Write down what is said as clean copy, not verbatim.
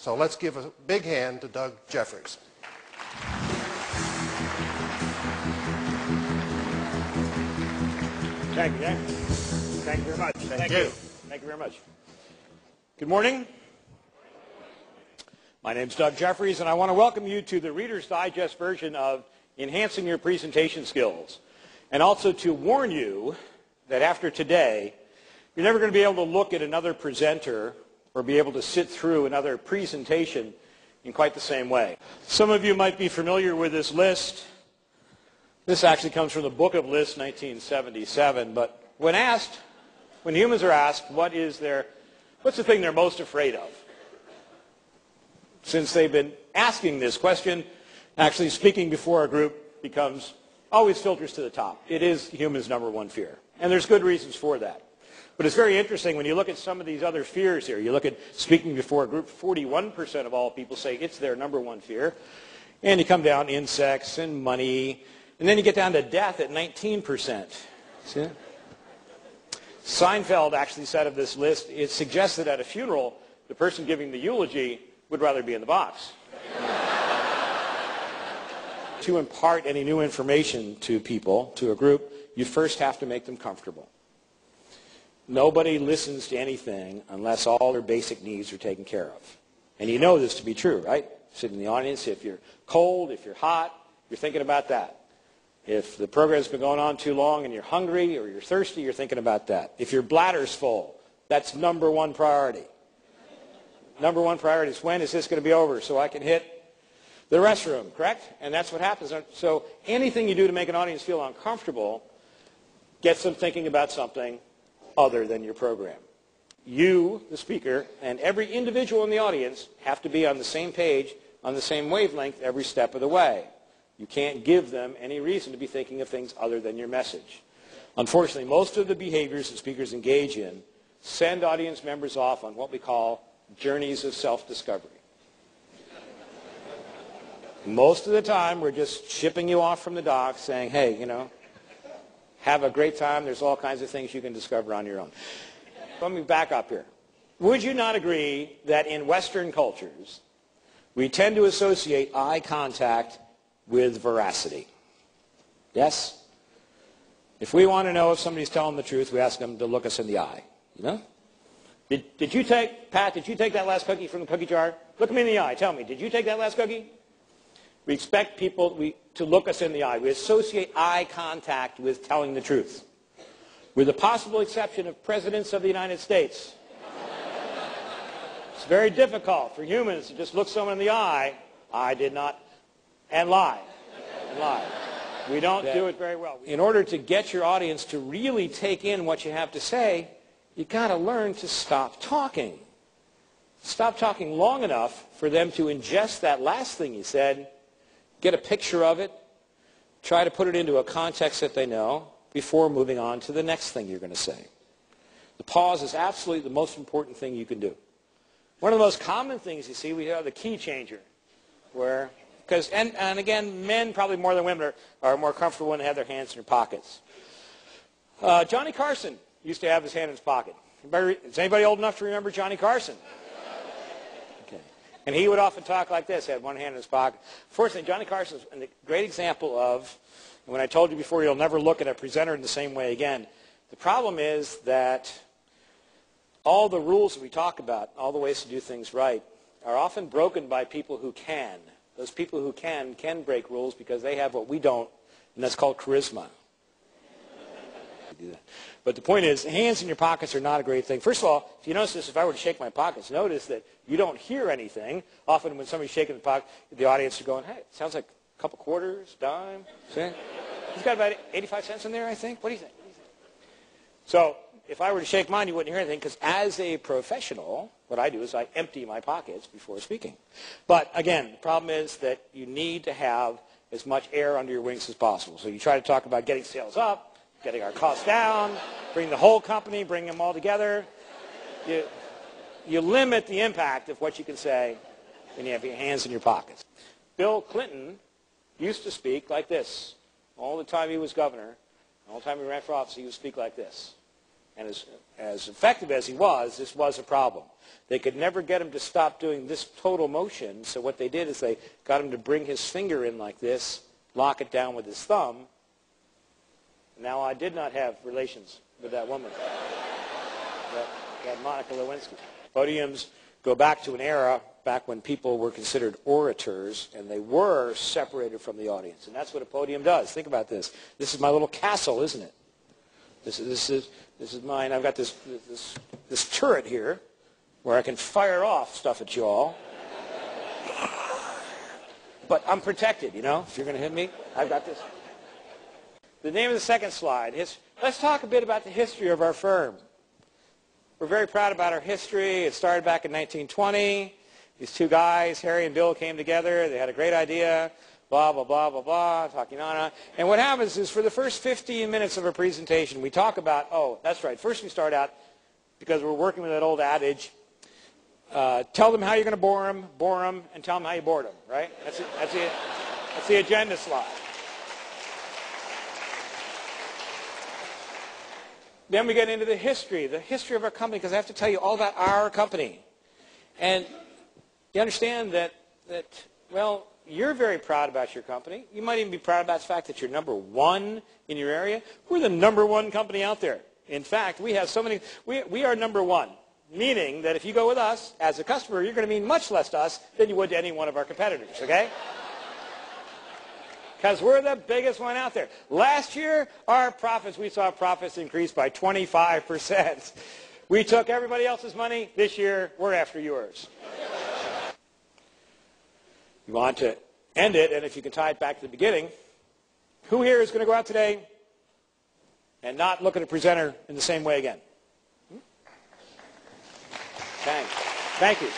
So let's give a big hand to Doug Jefferys. Thank you, Dan. Thank you very much. Thank you. Thank you very much. Good morning. My name's Doug Jefferys, and I want to welcome you to the Reader's Digest version of Enhancing Your Presentation Skills, and also to warn you that after today, you're never going to be able to look at another presenter or be able to sit through another presentation in quite the same way. Some of you might be familiar with this list. This actually comes from the Book of Lists, 1977. But when humans are asked what's the thing they're most afraid of? Since they've been asking this question, actually speaking before a group always filters to the top. It is humans' number one fear. And there's good reasons for that. But it's very interesting when you look at some of these other fears here. You look at speaking before a group, 41% of all people say it's their number one fear. And you come down insects and money. And then you get down to death at 19%. See that? Seinfeld actually said of this list, it suggests that at a funeral, the person giving the eulogy would rather be in the box. To impart any new information to people, to a group, you first have to make them comfortable. Nobody listens to anything unless all their basic needs are taken care of. And you know this to be true, right? Sit in the audience, if you're cold, if you're hot, you're thinking about that. If the program's been going on too long and you're hungry or you're thirsty, you're thinking about that. If your bladder's full, that's number one priority. Number one priority is when is this going to be over so I can hit the restroom, correct? And that's what happens. So anything you do to make an audience feel uncomfortable gets them thinking about something other than your program. You, the speaker, and every individual in the audience have to be on the same page, on the same wavelength every step of the way. You can't give them any reason to be thinking of things other than your message. Unfortunately, most of the behaviors that speakers engage in send audience members off on what we call journeys of self-discovery. Most of the time, we're just shipping you off from the dock saying, hey, have a great time. There's all kinds of things you can discover on your own. Let me back up here. Would you not agree that in Western cultures, we tend to associate eye contact with veracity? Yes? If we want to know if somebody's telling the truth, we ask them to look us in the eye. Did you take that last cookie from the cookie jar? Look me in the eye. Tell me, did you take that last cookie? We expect people to look us in the eye. We associate eye contact with telling the truth, with the possible exception of presidents of the United States. It's very difficult for humans to just look someone in the eye, I did not, and lie. We don't do it very well. In order to get your audience to really take in what you have to say, you've got to learn to stop talking. Stop talking long enough for them to ingest that last thing you said, get a picture of it, try to put it into a context that they know before moving on to the next thing you're going to say. The pause is absolutely the most important thing you can do. One of the most common things you see, we have the key changer, and again, men probably more than women are more comfortable when they have their hands in their pockets. Johnny Carson used to have his hand in his pocket. Is anybody old enough to remember Johnny Carson? Okay. And he would often talk like this, had one hand in his pocket. Fortunately, Johnny Carson is a great example of, and when I told you before, you'll never look at a presenter in the same way again. The problem is that all the rules that we talk about, all the ways to do things right, are often broken by people who can. Those people who can break rules because they have what we don't, and that's called charisma. But the point is, hands in your pockets are not a great thing. First of all, if you notice this, if I were to shake my pockets, notice that you don't hear anything. Often when somebody's shaking the pocket, the audience are going, hey, it sounds like a couple quarters, dime. See? He's got about 85 cents in there, I think. What do you think? So if I were to shake mine, you wouldn't hear anything, because as a professional, what I do is I empty my pockets before speaking. But again, the problem is that you need to have as much air under your wings as possible. So you try to talk about getting sales up, getting our costs down, bring the whole company, bring them all together. You limit the impact of what you can say when you have your hands in your pockets. Bill Clinton used to speak like this. All the time he was governor, all the time he ran for office, he would speak like this. And as effective as he was, this was a problem. They could never get him to stop doing this total motion, so what they did is they got him to bring his finger in like this, lock it down with his thumb. Now, I did not have relations with that woman, that Monica Lewinsky. Podiums go back to an era back when people were considered orators, and they were separated from the audience. And that's what a podium does. Think about this. This is my little castle, isn't it? This is mine. I've got this turret here where I can fire off stuff at you all. But I'm protected, you know. If you're going to hit me, I've got this. The name of the second slide is, let's talk a bit about the history of our firm. We're very proud about our history. It started back in 1920. These two guys, Harry and Bill, came together. They had a great idea, blah, blah, blah, blah, blah, talking on and on. And what happens is for the first 15 minutes of a presentation, we talk about, oh, that's right, first we start out, because we're working with that old adage, tell them how you're going to bore them, and tell them how you bored them, right? That's the agenda slide. Then we get into the history of our company, because I have to tell you all about our company. And you understand that, well, you're very proud about your company. You might even be proud about the fact that you're number one in your area. We're the number one company out there. In fact, we have so many, we are number one, meaning that if you go with us as a customer, you're going to mean much less to us than you would to any one of our competitors, okay? Because we're the biggest one out there. Last year, we saw profits increase by 25%. We took everybody else's money. This year, we're after yours. You want to end it, and if you can tie it back to the beginning, who here is going to go out today and not look at a presenter in the same way again? Thanks. Thank you.